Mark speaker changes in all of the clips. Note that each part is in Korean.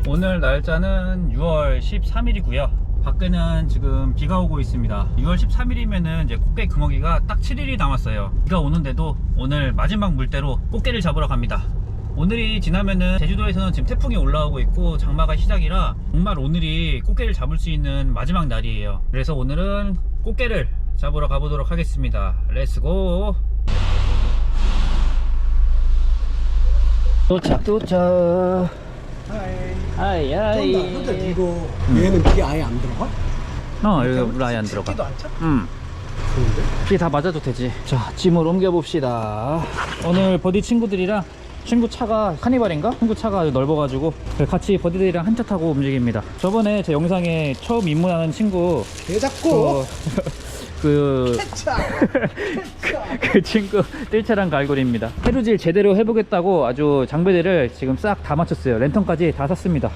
Speaker 1: 오늘 날짜는 6월 13일이고요 밖에는 지금 비가 오고 있습니다. 6월 13일이면은 이제 꽃게 금어기가 딱 7일이 남았어요. 비가 오는데도 오늘 마지막 물때로 꽃게를 잡으러 갑니다. 오늘이 지나면은 제주도에서는 지금 태풍이 올라오고 있고 장마가 시작이라 정말 오늘이 꽃게를 잡을 수 있는 마지막 날이에요. 그래서 오늘은 꽃게를 잡으러 가보도록 하겠습니다. 렛츠고. 도착. 하이.
Speaker 2: 혼자 뒤로 얘는 비 아예 안 들어가?
Speaker 1: 여기 물 아예 안 들어가.
Speaker 2: 끼도 안 차?
Speaker 1: 좋은데? 비 다 맞아도 되지. 자, 짐을 옮겨 봅시다. 오늘 버디 친구들이랑 친구 차가 카니발인가? 친구 차가 아주 넓어가지고 같이 버디들이랑 한 차 타고 움직입니다. 저번에 제 영상에 처음 입문하는 친구
Speaker 2: 개 잡고
Speaker 1: 그 친구 뜰채랑 갈고리입니다. 해루질 제대로 해보겠다고 아주 장비들을 지금 싹 다 맞췄어요. 랜턴까지 다 샀습니다.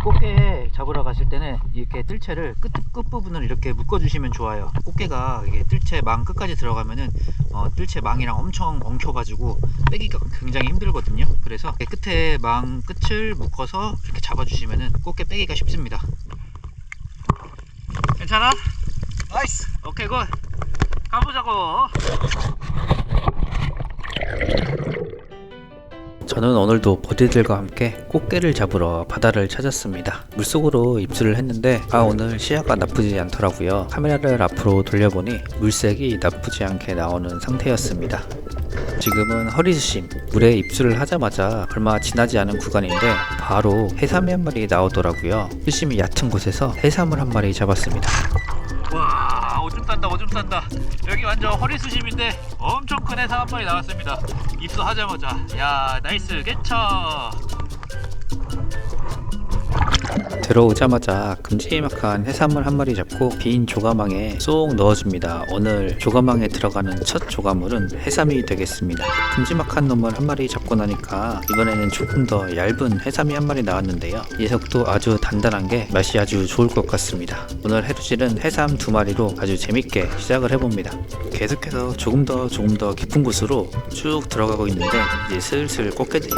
Speaker 1: 꽃게 잡으러 가실 때는 이렇게 뜰채를 끝부분을 이렇게 묶어주시면 좋아요. 꽃게가 이게 뜰채 망 끝까지 들어가면은 뜰채 망이랑 엄청 엉켜가지고 빼기가 굉장히 힘들거든요. 그래서 끝에 망 끝을 묶어서 이렇게 잡아주시면은 꽃게 빼기가 쉽습니다. 괜찮아?
Speaker 2: 나이스.
Speaker 1: 오케이 굿. 가보자고. 저는 오늘도 버디들과 함께 꽃게를 잡으러 바다를 찾았습니다. 물속으로 입수를 했는데 오늘 시야가 나쁘지 않더라고요. 카메라를 앞으로 돌려보니 물색이 나쁘지 않게 나오는 상태였습니다. 지금은 허리수심, 물에 입수를 하자마자 얼마 지나지 않은 구간인데 바로 해삼이 한 마리 나오더라고요. 수심이 얕은 곳에서 해삼을 한 마리 잡았습니다. 와, 오줌 싼다. 여기 완전 허리수심인데 엄청 큰 해삼 한 마리 나왔습니다. 입수하자마자 야, 나이스 개쳐. 들어오자마자 큼지막한 해삼을 한 마리 잡고 빈 조가망에 쏙 넣어줍니다. 오늘 조가망에 들어가는 첫 조가물은 해삼이 되겠습니다. 큼지막한 놈을 한 마리 잡고 나니까 이번에는 조금 더 얇은 해삼이 한 마리 나왔는데요. 이 녀석도 아주 단단한 게 맛이 아주 좋을 것 같습니다. 오늘 해루질은 해삼 2마리로 아주 재밌게 시작을 해봅니다. 계속해서 조금 더 깊은 곳으로 쭉 들어가고 있는데 이제 슬슬 꽃게들이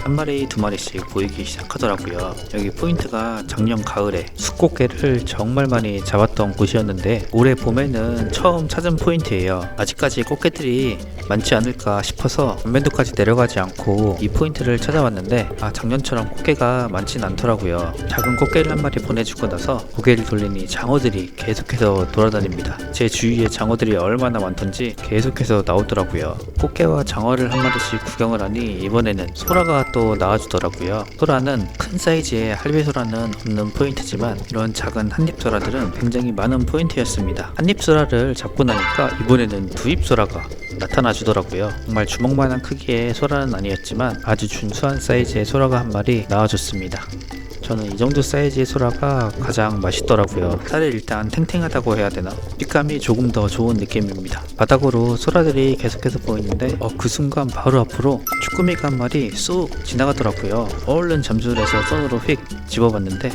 Speaker 1: 한 마리 2마리씩 보이기 시작하더라고요. 여기 포인트가 작년 가을에 숫꽃게를 정말 많이 잡았던 곳이었는데 올해 봄에는 처음 찾은 포인트예요. 아직까지 꽃게들이 많지 않을까 싶어서 전면도까지 내려가지 않고 이 포인트를 찾아왔는데 작년처럼 꽃게가 많진 않더라고요. 작은 꽃게를 한 마리 보내주고 나서 고개를 돌리니 장어들이 계속해서 돌아다닙니다. 제 주위에 장어들이 얼마나 많던지 계속해서 나오더라고요. 꽃게와 장어를 한 마리씩 구경을 하니 이번에는 소라가 또 나와주더라고요. 소라는 큰 사이즈의 할배소라는 없는 포인트지만 이런 작은 한입소라들은 굉장히 많은 포인트였습니다. 한입소라를 잡고 나니까 이번에는 두입소라가 나타나주더라고요. 정말 주먹만한 크기의 소라는 아니었지만 아주 준수한 사이즈의 소라가 한 마리 나와줬습니다. 저는 이 정도 사이즈의 소라가 가장 맛있더라고요. 살이 일단 탱탱하다고 해야 되나? 식감이 조금 더 좋은 느낌입니다. 바닥으로 소라들이 계속해서 보이는데 그 순간 바로 앞으로 쭈꾸미가 한 마리 쑥 지나가더라고요. 얼른 잠수를 해서 손으로 휙 집어봤는데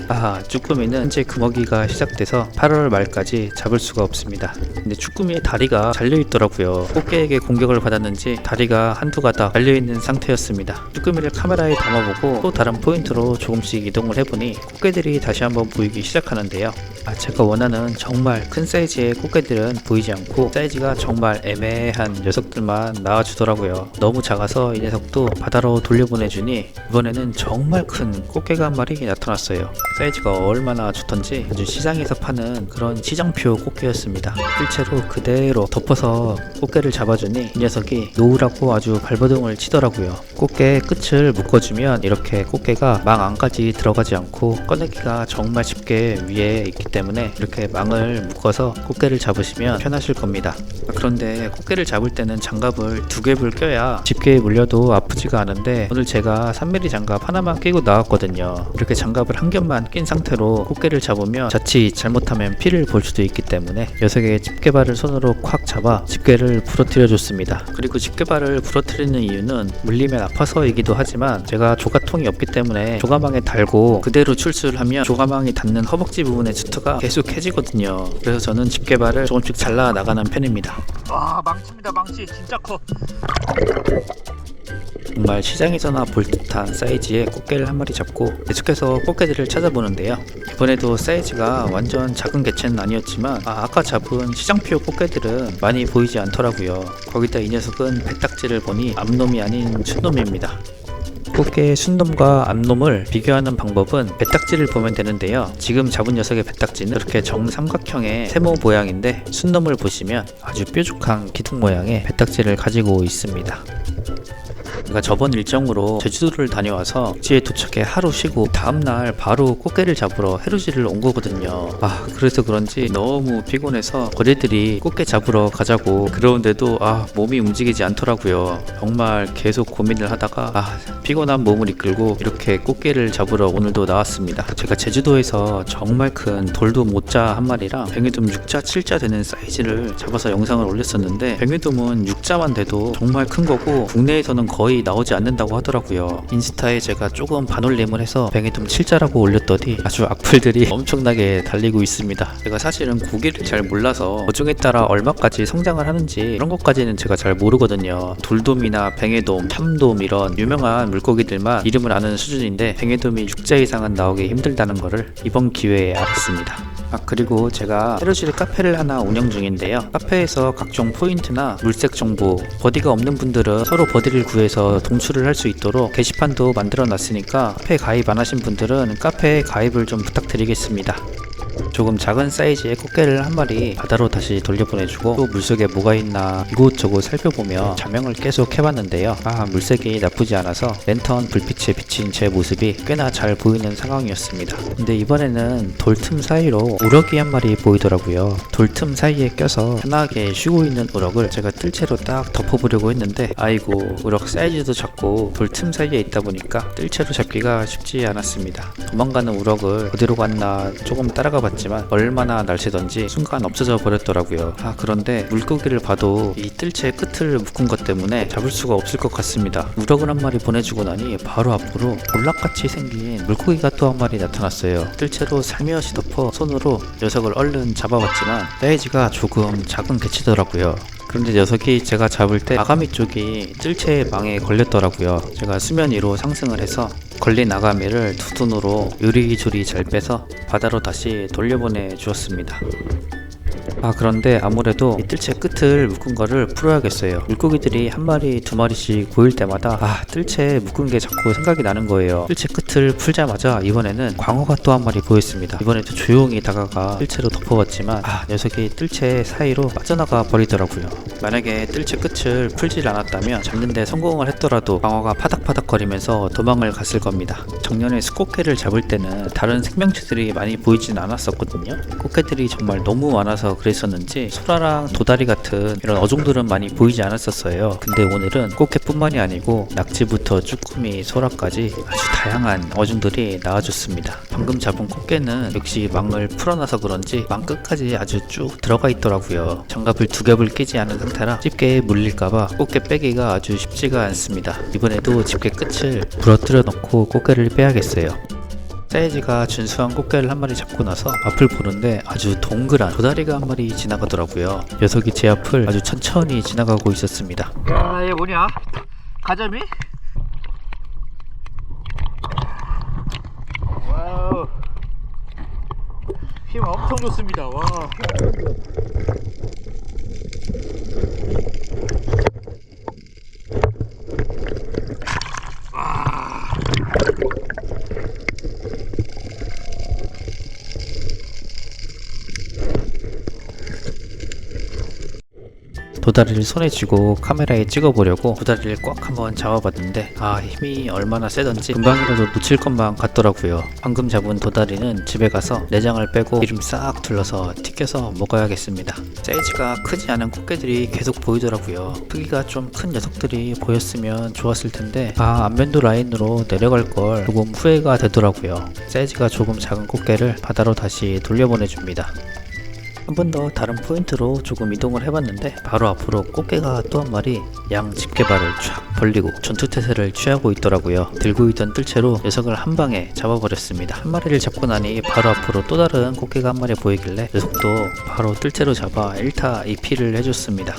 Speaker 1: 쭈꾸미는 현재 금어기가 시작돼서 8월 말까지 잡을 수가 없습니다. 근데 쭈꾸미의 다리가 잘려있더라고요. 꽃게에게 공격을 받았는지 다리가 한두 가닥 잘려있는 상태였습니다. 쭈꾸미를 카메라에 담아보고 또 다른 포인트로 조금씩 이동을 해보니 꽃게들이 다시 한번 보이기 시작하는데요. 제가 원하는 정말 큰 사이즈의 꽃게들은 보이지 않고 사이즈가 정말 애매한 녀석들만 나와주더라고요. 너무 작아서 이 녀석도 바다로 돌려보내주니 이번에는 정말 큰 꽃게가 한 마리 나타났어요. 사이즈가 얼마나 좋던지 아주 시장에서 파는 그런 시장표 꽃게였습니다. 뜰채로 그대로 덮어서 꽃게를 잡아주니 이 녀석이 놓으라고 아주 발버둥을 치더라고요. 꽃게 끝을 묶어주면 이렇게 꽃게가 망 안까지 들어가지 않고 꺼내기가 정말 쉽게 위에 있기 때문에 이렇게 망을 묶어서 꽃게를 잡으시면 편하실 겁니다. 그런데 꽃게를 잡을 때는 장갑을 2겹을 껴야 집게에 물려도 아프지가 않은데 오늘 제가 3mm 장갑 하나만 끼고 나왔거든요. 이렇게 장갑을 한 겹만 낀 상태로 꽃게를 잡으면 자칫 잘못하면 피를 볼 수도 있기 때문에 녀석의 집게발을 손으로 콱 잡아 집게를 부러뜨려 줬습니다. 그리고 집게발을 부러뜨리는 이유는 물리면 아파서이기도 하지만 제가 조가통이 없기 때문에 조가망에 달고 그대로 출수를 하면 조가망이 닿는 허벅지 부분의 수트가 계속 해지거든요. 그래서 저는 집게발을 조금씩 잘라 나가는 편입니다. 와, 망치입니다. 망치 진짜 커. 정말 시장에서나 볼 듯한 사이즈의 꽃게를 한 마리 잡고 계속해서 꽃게들을 찾아보는데요. 이번에도 사이즈가 완전 작은 개체는 아니었지만 아까 잡은 시장표 꽃게들은 많이 보이지 않더라고요. 거기다 이 녀석은 배딱지를 보니 암놈이 아닌 순놈입니다. 꽃게의 순놈과 암놈을 비교하는 방법은 배딱지를 보면 되는데요. 지금 잡은 녀석의 배딱지는 이렇게 정삼각형의 세모 모양인데 순놈을 보시면 아주 뾰족한 기둥 모양의 배딱지를 가지고 있습니다. 제가 저번 일정으로 제주도를 다녀와서 육지에 도착해 하루 쉬고 다음날 바로 꽃게를 잡으러 해루지를 온 거거든요. 그래서 그런지 너무 피곤해서 거제들이 꽃게 잡으러 가자고 그러는데도 몸이 움직이지 않더라고요. 정말 계속 고민을 하다가 피곤한 몸을 이끌고 이렇게 꽃게를 잡으러 오늘도 나왔습니다. 제가 제주도에서 정말 큰 돌돔 5자 한 마리랑 뱅에돔 6자 7자 되는 사이즈를 잡아서 영상을 올렸었는데 뱅에돔은 6자만 돼도 정말 큰 거고 국내에서는 거의 나오지 않는다고 하더라고요. 인스타에 제가 조금 반올림을 해서 뱅에돔 7자라고 올렸더니 아주 악플들이 엄청나게 달리고 있습니다. 제가 사실은 고기를 잘 몰라서 어종에 따라 얼마까지 성장을 하는지 그런 것까지는 제가 잘 모르거든요. 돌돔이나 뱅에돔, 참돔 이런 유명한 물고기들만 이름을 아는 수준인데 뱅에돔이 6자 이상은 나오기 힘들다는 거를 이번 기회에 알았습니다. 그리고 제가 해루질 카페를 하나 운영 중인데요. 카페에서 각종 포인트나 물색 정보, 버디가 없는 분들은 서로 버디를 구해서 동출을 할 수 있도록 게시판도 만들어 놨으니까 카페 가입 안 하신 분들은 카페에 가입을 좀 부탁드리겠습니다. 조금 작은 사이즈의 꽃게를 한 마리 바다로 다시 돌려보내주고 또 물속에 뭐가 있나 이곳저곳 살펴보며 자명을 계속 해봤는데요. 물색이 나쁘지 않아서 랜턴 불빛에 비친 제 모습이 꽤나 잘 보이는 상황이었습니다. 근데 이번에는 돌틈 사이로 우럭이 한 마리 보이더라고요. 돌틈 사이에 껴서 편하게 쉬고 있는 우럭을 제가 뜰채로 딱 덮어보려고 했는데 아이고, 우럭 사이즈도 작고 돌틈 사이에 있다 보니까 뜰채로 잡기가 쉽지 않았습니다. 도망가는 우럭을 어디로 갔나 조금 따라가 봤지만 얼마나 날쌔던지 순간 없어져 버렸더라고요. 그런데 물고기를 봐도 이 뜰채 끝을 묶은 것 때문에 잡을 수가 없을 것 같습니다. 우럭을 한 마리 보내주고 나니 바로 앞으로 볼락같이 생긴 물고기가 또 한 마리 나타났어요. 뜰채로 살며시 덮어 손으로 녀석을 얼른 잡아봤지만 사이즈가 조금 작은 개체더라고요. 그런데 녀석이 제가 잡을 때 아가미 쪽이 뜰채 망에 걸렸더라고요. 제가 수면 위로 상승을 해서 걸린 아가미를 두 손으로 요리조리 잘 빼서 바다로 다시 돌려보내 주었습니다. 그런데 아무래도 이 뜰채 끝을 묶은 거를 풀어야겠어요. 물고기들이 한 마리 두 마리씩 보일 때마다 뜰채 묶은 게 자꾸 생각이 나는 거예요. 뜰채 끝을 풀자마자 이번에는 광어가 또 한 마리 보였습니다. 이번에도 조용히 다가가 뜰채로 덮어봤지만 녀석이 뜰채 사이로 빠져나가 버리더라고요. 만약에 뜰채 끝을 풀질 않았다면 잡는데 성공을 했더라도 광어가 파닥파닥 거리면서 도망을 갔을 겁니다. 작년에 수꽃게를 잡을 때는 다른 생명체들이 많이 보이진 않았었거든요. 꽃게들이 정말 너무 많아서 그랬었는지 소라랑 도다리 같은 이런 어종들은 많이 보이지 않았었어요. 근데 오늘은 꽃게뿐만이 아니고 낙지부터 쭈꾸미, 소라까지 아주 다양한 어종들이 나와줬습니다. 방금 잡은 꽃게는 역시 망을 풀어놔서 그런지 망 끝까지 아주 쭉 들어가 있더라고요. 장갑을 두 겹을 끼지 않은 상태라 집게에 물릴까봐 꽃게 빼기가 아주 쉽지가 않습니다. 이번에도 집게 끝을 부러뜨려 넣고 꽃게를 빼야겠어요. 사이즈가 준수한 꽃게를 한 마리 잡고 나서 앞을 보는데 아주 동그란 도다리가 한 마리 지나가더라고요. 녀석이 제 앞을 아주 천천히 지나가고 있었습니다. 야, 얘 뭐냐? 가자미? 와우, 힘 엄청 좋습니다. 와. 도다리를 손에 쥐고 카메라에 찍어보려고 도다리를 꽉 한번 잡아봤는데 힘이 얼마나 세던지 금방이라도 놓칠 것만 같더라고요. 방금 잡은 도다리는 집에 가서 내장을 빼고 기름 싹 둘러서 튀겨서 먹어야겠습니다. 사이즈가 크지 않은 꽃게들이 계속 보이더라고요. 크기가 좀 큰 녀석들이 보였으면 좋았을 텐데 안면도 라인으로 내려갈 걸 조금 후회가 되더라고요. 사이즈가 조금 작은 꽃게를 바다로 다시 돌려보내줍니다. 한 번 더 다른 포인트로 조금 이동을 해봤는데 바로 앞으로 꽃게가 또 한 마리 양 집게발을 쫙 벌리고 전투태세를 취하고 있더라고요. 들고 있던 뜰채로 녀석을 한 방에 잡아버렸습니다. 한 마리를 잡고 나니 바로 앞으로 또 다른 꽃게가 한 마리 보이길래 녀석도 바로 뜰채로 잡아 1타 2피를 해줬습니다.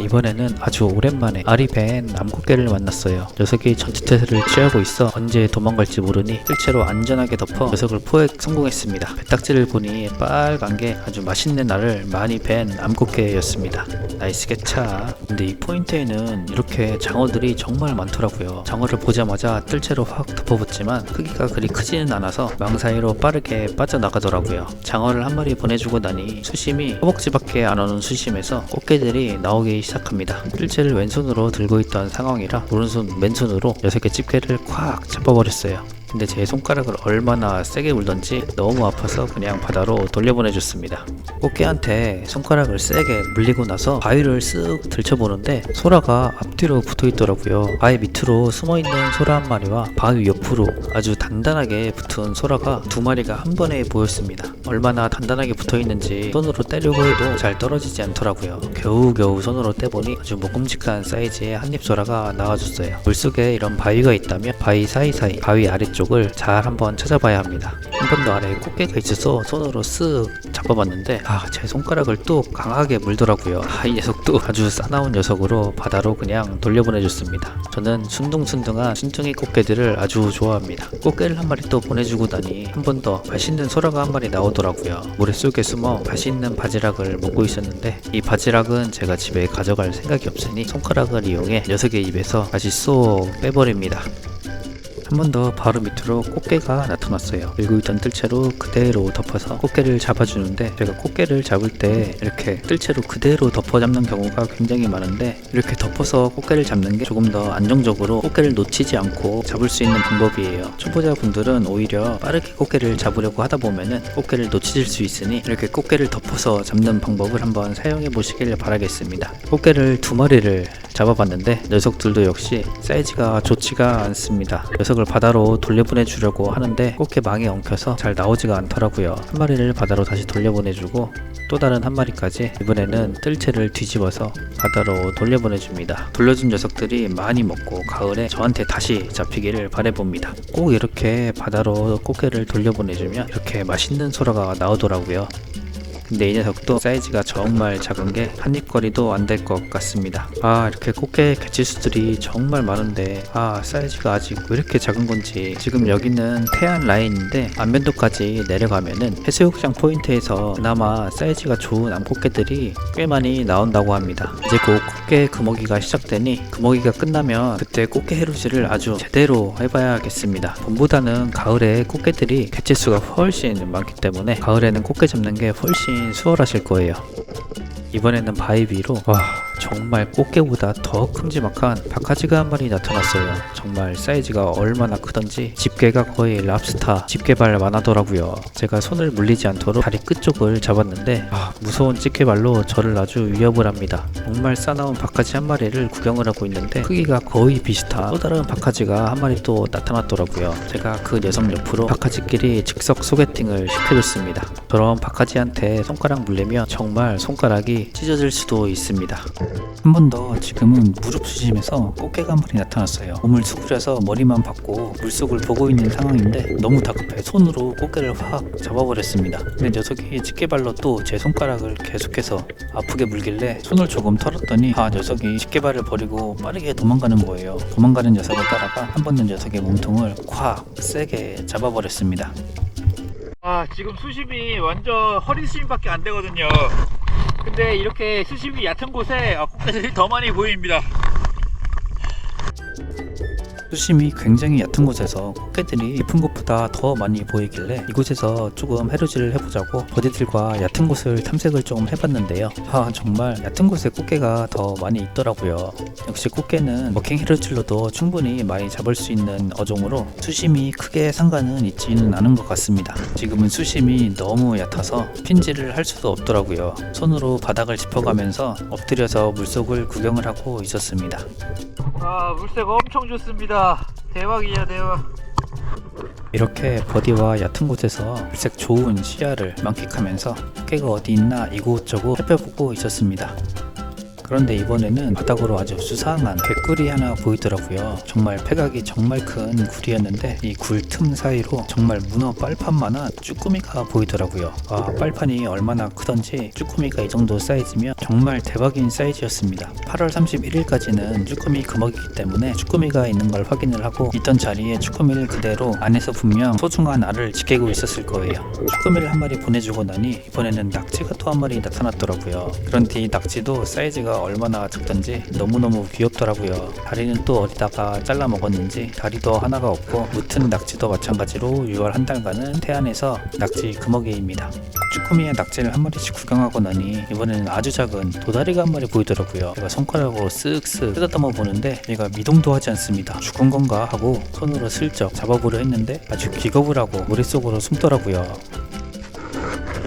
Speaker 1: 이번에는 아주 오랜만에 알이 밴 암꽃게를 만났어요. 녀석이 전투태세를 취하고 있어 언제 도망갈지 모르니 뜰채로 안전하게 덮어 녀석을 포획 성공했습니다. 배딱지를 보니 빨간 게 아주 맛있는 알을 많이 밴 암꽃게였습니다. 나이스 개차. 근데 이 포인트에는 이렇게 장어들이 정말 많더라고요. 장어를 보자마자 뜰채로 확 덮어붙지만 크기가 그리 크지는 않아서 망 사이로 빠르게 빠져나가더라고요. 장어를 한 마리 보내주고 나니 수심이 허벅지밖에 안 오는 수심에서 꽃게들이 나오기 시작합니다. 뜰채를 왼손으로 들고 있던 상황이라 오른손 맨손으로 녀석의 집게를 콱 잡아버렸어요. 근데 제 손가락을 얼마나 세게 물던지 너무 아파서 그냥 바다로 돌려보내줬습니다. 꽃게한테 손가락을 세게 물리고 나서 바위를 쓱 들춰보는데 소라가 앞뒤로 붙어있더라고요. 바위 밑으로 숨어있는 소라 한 마리와 바위 옆으로 아주 단단하게 붙은 소라가 두 마리가 한 번에 보였습니다. 얼마나 단단하게 붙어있는지 손으로 떼려고 해도 잘 떨어지지 않더라고요. 겨우겨우 손으로 떼보니 아주 먹음직한 사이즈의 한입소라가 나와줬어요. 물속에 이런 바위가 있다면 바위 사이사이 바위 아래쪽 잘 한번 찾아봐야 합니다. 한 번 더 아래에 꽃게가 있어서 손으로 쓱 잡아봤는데 제 손가락을 또 강하게 물더라고요. 이 녀석도 아주 싸나운 녀석으로 바다로 그냥 돌려보내줬습니다. 저는 순둥순둥한 순둥이 꽃게들을 아주 좋아합니다. 꽃게를 한 마리 또 보내주고 나니 한 번 더 맛있는 소라가 한 마리 나오더라고요. 모래속에 숨어 맛있는 바지락을 먹고 있었는데 이 바지락은 제가 집에 가져갈 생각이 없으니 손가락을 이용해 녀석의 입에서 다시 쏙 빼버립니다. 한 번 더 바로 밑으로 꽃게가 나타났어요. 들고 있던 뜰채로 그대로 덮어서 꽃게를 잡아주는데 제가 꽃게를 잡을 때 이렇게 뜰채로 그대로 덮어 잡는 경우가 굉장히 많은데 이렇게 덮어서 꽃게를 잡는 게 조금 더 안정적으로 꽃게를 놓치지 않고 잡을 수 있는 방법이에요. 초보자분들은 오히려 빠르게 꽃게를 잡으려고 하다 보면은 꽃게를 놓치실 수 있으니 이렇게 꽃게를 덮어서 잡는 방법을 한번 사용해 보시길 바라겠습니다. 꽃게를 두 마리를 잡아봤는데 녀석들도 역시 사이즈가 좋지가 않습니다. 녀석을 바다로 돌려보내주려고 하는데 꽃게 망에 엉켜서 잘 나오지가 않더라고요. 한 마리를 바다로 다시 돌려보내주고 또 다른 한 마리까지 이번에는 뜰채를 뒤집어서 바다로 돌려보내줍니다. 돌려준 녀석들이 많이 먹고 가을에 저한테 다시 잡히기를 바라봅니다. 꼭 이렇게 바다로 꽃게를 돌려보내주면 이렇게 맛있는 소라가 나오더라고요. 근데 이 녀석도 사이즈가 정말 작은 게 한입거리도 안 될 것 같습니다. 이렇게 꽃게 개체수들이 정말 많은데 사이즈가 아직 왜 이렇게 작은 건지. 지금 여기는 태안 라인인데 안면도까지 내려가면은 해수욕장 포인트에서 그나마 사이즈가 좋은 암꽃게들이 꽤 많이 나온다고 합니다. 이제 곧 꽃게 금어기가 시작되니 금어기가 끝나면 그때 꽃게 해루질을 아주 제대로 해봐야겠습니다. 봄보다는 가을에 꽃게들이 개체수가 훨씬 많기 때문에 가을에는 꽃게 잡는 게 훨씬 수월하실 거예요. 이번에는 바위 위로 정말 꽃게보다 더 큼지막한 바카지가 한 마리 나타났어요. 정말 사이즈가 얼마나 크던지 집게가 거의 랍스타 집게발만 하더라고요. 제가 손을 물리지 않도록 다리 끝쪽을 잡았는데 무서운 집게발로 저를 아주 위협을 합니다. 정말 싸나운 바카지 한 마리를 구경을 하고 있는데 크기가 거의 비슷한 또 다른 바카지가 한 마리 또 나타났더라고요. 제가 그 녀석 옆으로 바카지끼리 즉석 소개팅을 시켜줬습니다. 저런 바카지한테 손가락 물리면 정말 손가락이 찢어질 수도 있습니다. 한 번 더 지금은 무릎 수심에서 꽃게가 한 마리 나타났어요. 몸을 수그려서 머리만 받고 물속을 보고 있는 상황인데 너무 다급해 손으로 꽃게를 확 잡아버렸습니다. 근데 녀석이 집게발로 또 제 손가락을 계속해서 아프게 물길래 손을 조금 털었더니 녀석이 집게발을 버리고 빠르게 도망가는 거예요. 도망가는 녀석을 따라가 한 번 더 녀석의 몸통을 콱 세게 잡아버렸습니다.
Speaker 3: 지금 수심이 완전 허리 수심밖에 안 되거든요. 근데 이렇게 수심이 얕은 곳에 꽃게들이 더 많이 보입니다.
Speaker 1: 수심이 굉장히 얕은 곳에서 꽃게들이 깊은 곳보다 더 많이 보이길래 이곳에서 조금 해루질을 해보자고 버디들과 얕은 곳을 탐색을 좀 해봤는데요. 정말 얕은 곳에 꽃게가 더 많이 있더라고요. 역시 꽃게는 먹행 해루질로도 충분히 많이 잡을 수 있는 어종으로 수심이 크게 상관은 있지는 않은 것 같습니다. 지금은 수심이 너무 얕아서 핀질을 할 수도 없더라고요. 손으로 바닥을 짚어가면서 엎드려서 물속을 구경을 하고 있었습니다.
Speaker 3: 물색 엄청 좋습니다. 대박이야 대박.
Speaker 1: 이렇게 버디와 얕은 곳에서 물색 좋은 시야를 만끽하면서 꽃게가 어디 있나 이곳저곳 살펴보고 있었습니다. 그런데 이번에는 바닥으로 아주 수상한 개꿀이 하나 보이더라고요. 정말 폐각이 정말 큰 굴이었는데 이 굴 틈 사이로 정말 문어 빨판만한 쭈꾸미가 보이더라고요. 빨판이 얼마나 크던지 쭈꾸미가 이 정도 사이즈면 정말 대박인 사이즈였습니다. 8월 31일까지는 쭈꾸미 금어기이기 때문에 쭈꾸미가 있는 걸 확인을 하고 있던 자리에 쭈꾸미를 그대로 안에서 분명 소중한 알을 지키고 있었을 거예요. 쭈꾸미를 한 마리 보내주고 나니 이번에는 낙지가 또 한 마리 나타났더라고요. 그런데 이 낙지도 사이즈가 얼마나 작던지 너무너무 귀엽더라고요. 다리는 또 어디다가 잘라 먹었는지 다리도 하나가 없고 무튼 낙지도 마찬가지로 6월 한 달간은 태안에서 낙지 금어기입니다. 쭈꾸미의 낙지를 한 마리씩 구경하고 나니 이번에는 아주 작은 도다리가 한 마리 보이더라고요. 제가 손가락으로 쓱쓱 뜯어담아 보는데 얘가 미동도 하지 않습니다. 죽은 건가 하고 손으로 슬쩍 잡아보려 했는데 아주 기겁을 하고 머릿속으로 숨더라고요.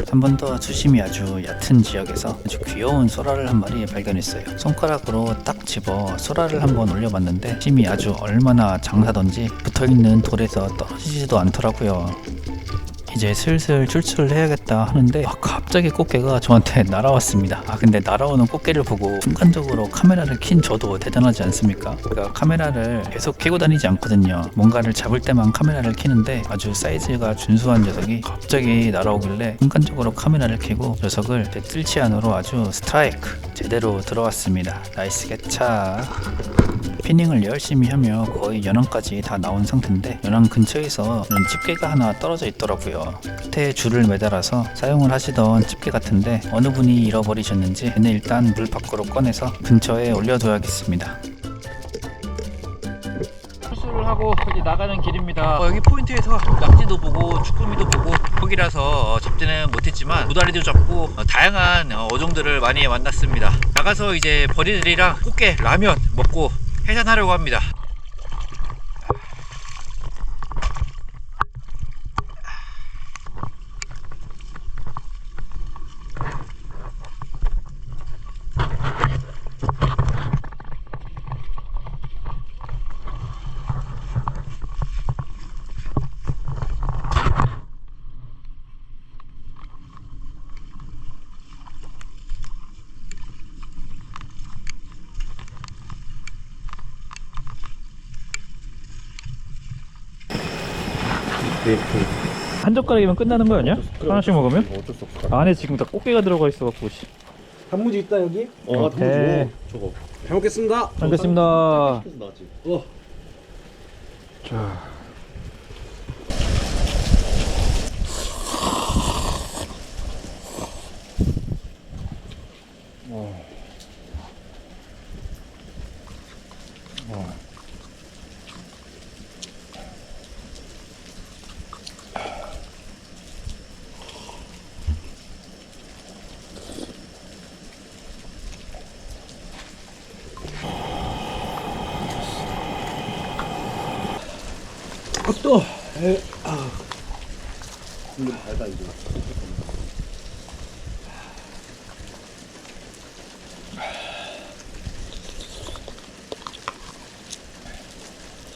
Speaker 1: 한 번 더 수심이 아주 얕은 지역에서 아주 귀여운 소라를 한 마리 발견했어요. 손가락으로 딱 집어 소라를 한번 올려봤는데 힘이 아주 얼마나 장사던지 붙어있는 돌에서 떨어지지도 않더라고요. 이제 슬슬 출출을 해야겠다 하는데 갑자기 꽃게가 저한테 날아왔습니다. 근데 날아오는 꽃게를 보고 순간적으로 카메라를 킨 저도 대단하지 않습니까? 그러니까 카메라를 계속 켜고 다니지 않거든요. 뭔가를 잡을 때만 카메라를 켜는데 아주 사이즈가 준수한 녀석이 갑자기 날아오길래 순간적으로 카메라를 켜고 녀석을 제 뜰치 안으로 아주 스트라이크 제대로 들어왔습니다. 나이스 개차. 피닝을 열심히 하며 거의 연안까지 다 나온 상태인데 연안 근처에서 이런 집게가 하나 떨어져 있더라고요. 끝에 줄을 매달아서 사용을 하시던 집게 같은데 어느 분이 잃어버리셨는지 얘는 일단 물 밖으로 꺼내서 근처에 올려둬야겠습니다.
Speaker 3: 수술을 하고 이제 나가는 길입니다. 여기 포인트에서 낙지도 보고 쭈꾸미도 보고 거기라서 잡지는 못했지만 도다리도 잡고 다양한 어종들을 많이 만났습니다. 나가서 이제 버리들이랑 꽃게 라면 먹고 해산하려고 합니다. 한 젓가락이면 끝나는 거 아니야? 하나씩 먹으면?
Speaker 4: 어쩔 수 없어.
Speaker 3: 안에 지금 다 꽃게가 들어가 있어갖고.
Speaker 2: 단무지 있다 여기?
Speaker 4: 단무지
Speaker 3: 네.
Speaker 4: 저거.
Speaker 2: 잘 먹겠습니다.
Speaker 3: 알겠습니다.
Speaker 4: 나지.
Speaker 3: 자.
Speaker 2: 또
Speaker 4: 달다 이제.